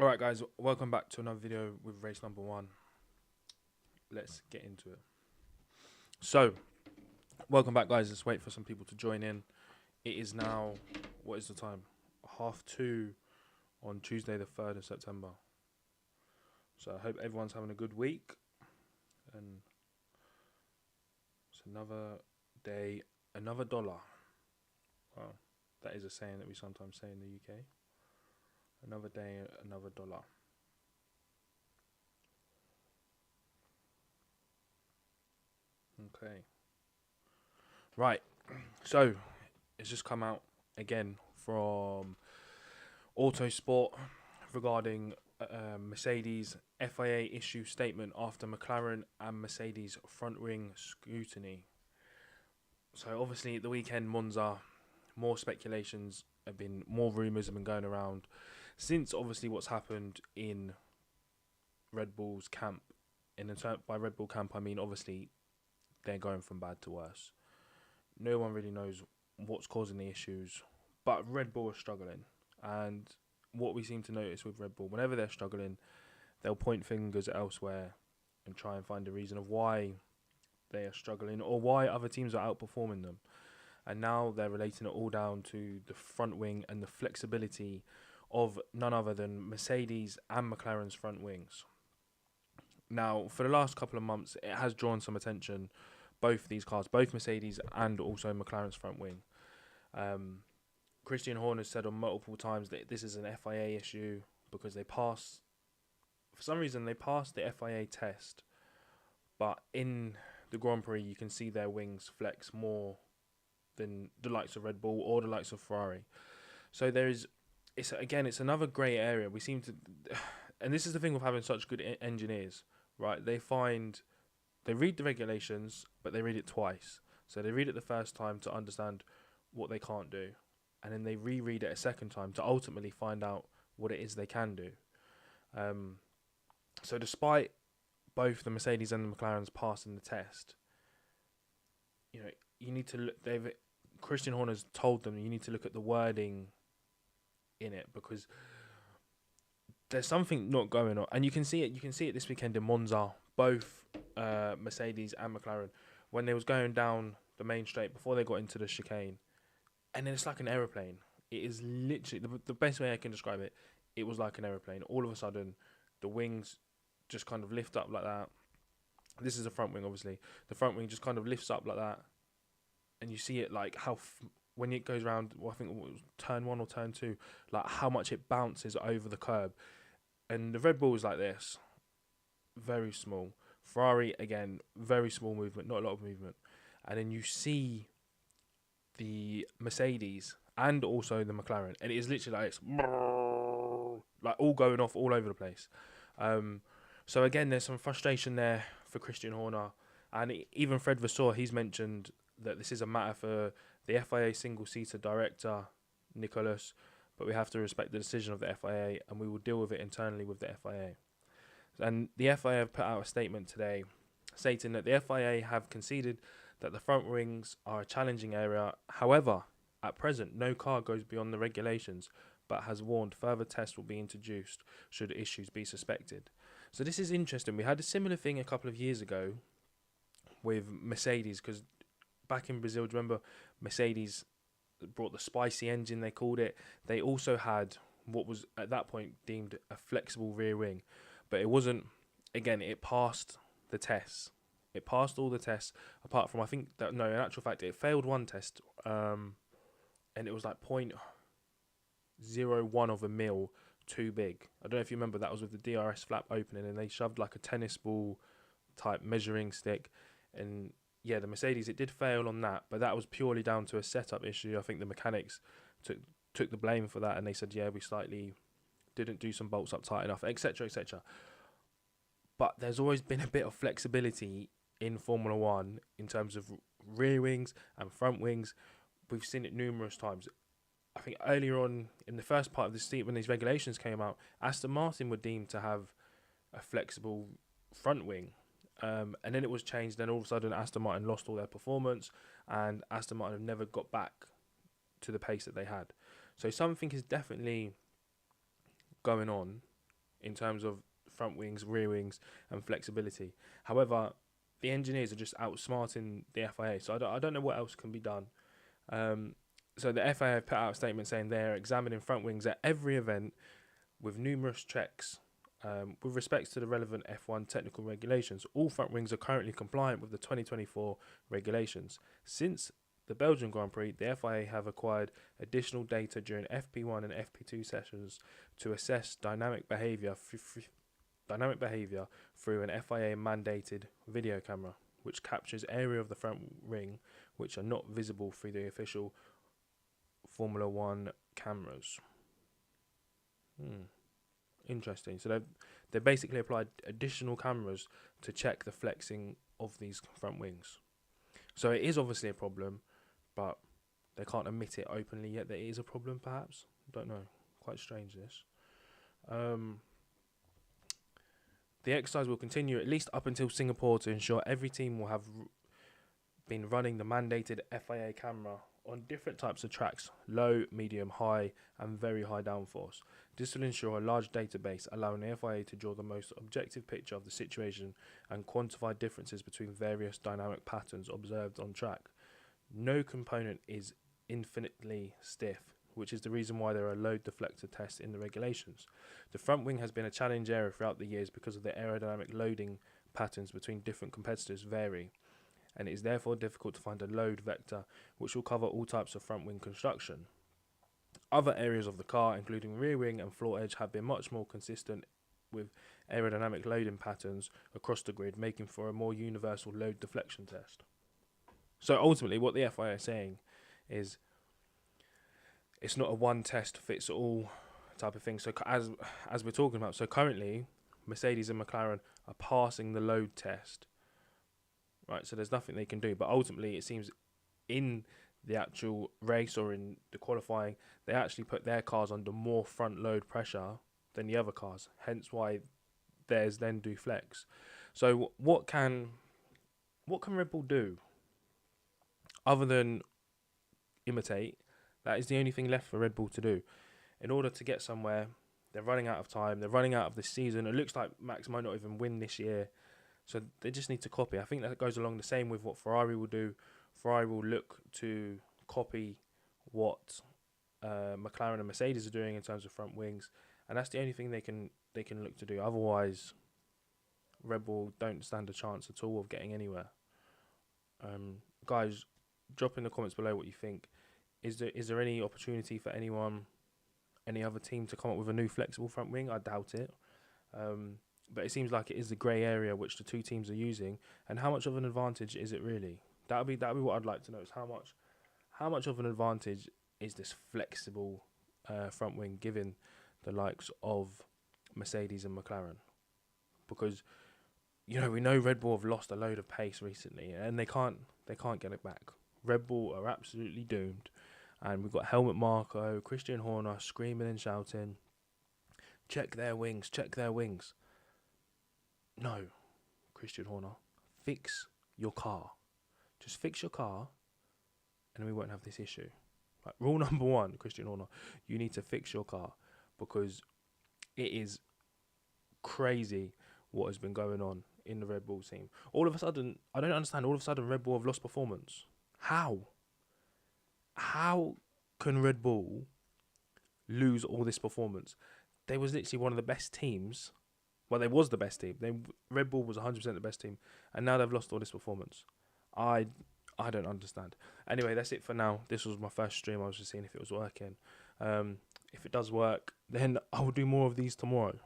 Alright guys, welcome back to another video with race number 1. Let's get into it. So, welcome back guys, let's wait for some people to join in. It is now, what is the time? 2:30 on Tuesday the 3rd of September. So I hope everyone's having a good week. And it's another day, another dollar. Well, that is a saying that we sometimes say in the UK. Another day, another dollar. Okay. Right. So, it's just come out again from Autosport regarding Mercedes FIA issue statement after McLaren and Mercedes front wing scrutiny. So, obviously, at the weekend, Monza, more speculations have been, more rumours have been going around since obviously what's happened in Red Bull's camp. By Red Bull camp, I mean obviously they're going from bad to worse. No one really knows what's causing the issues, but Red Bull are struggling. And what we seem to notice with Red Bull, whenever they're struggling, they'll point fingers elsewhere and try and find a reason of why they are struggling or why other teams are outperforming them. And now they're relating it all down to the front wing and the flexibility of none other than Mercedes and McLaren's front wings. Now, for the last couple of months, it has drawn some attention, both these cars, both Mercedes and also McLaren's front wing. Christian Horner said on multiple times that this is an FIA issue because for some reason, they passed the FIA test, but in the Grand Prix, you can see their wings flex more than the likes of Red Bull or the likes of Ferrari. So it's another grey area. We seem to, and this is the thing with having such good engineers, right? They read the regulations, but they read it twice. So they read it the first time to understand what they can't do, and then they reread it a second time to ultimately find out what it is they can do. So despite both the Mercedes and the McLarens passing the test, you need to look. Christian Horner's told them you need to look at the wording in it because there's something not going on, and you can see it. You can see it this weekend in Monza. Both Mercedes and McLaren, when they was going down the main straight before they got into the chicane, and then it's like an aeroplane. It is literally the best way I can describe it. It was like an aeroplane. All of a sudden, the wings just kind of lift up like that. This is a front wing, obviously. The front wing just kind of lifts up like that, and you see it like when it goes around. Well, I think it was turn 1 or turn 2, like how much it bounces over the curb. And the Red Bull is like this, very small. Ferrari again, very small movement, not a lot of movement. And then you see the Mercedes and also the McLaren, and it is literally like this, like all going off all over the place. So again, there's some frustration there for Christian Horner, and even Fred Vasseur, he's mentioned that this is a matter for the FIA single-seater director, Nicholas, but we have to respect the decision of the FIA, and we will deal with it internally with the FIA. And the FIA have put out a statement today stating that the FIA have conceded that the front wings are a challenging area. However, at present, no car goes beyond the regulations, but has warned further tests will be introduced should issues be suspected. So this is interesting. We had a similar thing a couple of years ago with Mercedes, because back in Brazil, do you remember Mercedes brought the spicy engine, they called it. They also had what was at that point deemed a flexible rear wing, but it wasn't. Again, it passed the tests. It passed all the tests apart from, I think that, no, in actual fact, it failed one test, and it was like 0.01 of a mil too big. I don't know if you remember, that was with the DRS flap opening, and they shoved like a tennis ball type measuring stick, and yeah, the Mercedes, it did fail on that, but that was purely down to a setup issue. I think the mechanics took the blame for that, and they said, yeah, we slightly didn't do some bolts up tight enough, etc., etc. But there's always been a bit of flexibility in Formula One in terms of rear wings and front wings. We've seen it numerous times. I think earlier on in the first part of the seat, when these regulations came out, Aston Martin were deemed to have a flexible front wing. And then it was changed. Then all of a sudden, Aston Martin lost all their performance, and Aston Martin have never got back to the pace that they had. So something is definitely going on in terms of front wings, rear wings, and flexibility. However, the engineers are just outsmarting the FIA, so I don't know what else can be done. So the FIA have put out a statement saying they're examining front wings at every event with numerous checks. With respect to the relevant F1 technical regulations, all front wings are currently compliant with the 2024 regulations. Since the Belgian Grand Prix, the FIA have acquired additional data during FP1 and FP2 sessions to assess dynamic behaviour through an FIA mandated video camera, which captures area of the front wing which are not visible through the official Formula One cameras. Interesting. So they've basically applied additional cameras to check the flexing of these front wings. So it is obviously a problem, but they can't admit it openly yet that it is a problem, perhaps. Don't know. Quite strange, this. The exercise will continue at least up until Singapore to ensure every team will have been running the mandated FIA camera on different types of tracks, low, medium, high, and very high downforce. This will ensure a large database, allowing the FIA to draw the most objective picture of the situation and quantify differences between various dynamic patterns observed on track. No component is infinitely stiff, which is the reason why there are load deflector tests in the regulations. The front wing has been a challenge area throughout the years because of the aerodynamic loading patterns between different competitors vary, and it is therefore difficult to find a load vector which will cover all types of front wing construction. Other areas of the car, including rear wing and floor edge, have been much more consistent with aerodynamic loading patterns across the grid, making for a more universal load deflection test. So ultimately what the FIA is saying is it's not a one test fits all type of thing. So as we're talking about, so currently Mercedes and McLaren are passing the load test, right? So there's nothing they can do, but ultimately it seems in the actual race or in the qualifying, they actually put their cars under more front load pressure than the other cars, hence why theirs then do flex. So what can Red Bull do other than imitate? That is the only thing left for Red Bull to do. In order to get somewhere, they're running out of time. They're running out of this season. It looks like Max might not even win this year. So they just need to copy. I think that goes along the same with what Ferrari will do. Ferrari will look to copy what McLaren and Mercedes are doing in terms of front wings. And that's the only thing they can look to do. Otherwise, Red Bull don't stand a chance at all of getting anywhere. Guys, drop in the comments below what you think. Is there any opportunity for anyone, any other team to come up with a new flexible front wing? I doubt it. But it seems like it is the grey area which the two teams are using. And how much of an advantage is it really? That'll be what I'd like to know, is how much of an advantage is this flexible front wing giving the likes of Mercedes and McLaren? Because we know Red Bull have lost a load of pace recently, and they can't get it back. Red Bull are absolutely doomed. And we've got Helmut Marko, Christian Horner screaming and shouting, check their wings, check their wings. No, Christian Horner, fix your car. Just fix your car and we won't have this issue. Like, rule number one, Christian Horner, you need to fix your car, because it is crazy what has been going on in the Red Bull team. All of a sudden, I don't understand, all of a sudden Red Bull have lost performance. How can Red Bull lose all this performance? They was literally one of the best teams. Well, they was the best team. Red Bull was 100% the best team, and now they've lost all this performance. I don't understand. Anyway, that's it for now. This was my first stream. I was just seeing if it was working. If it does work, then I will do more of these tomorrow.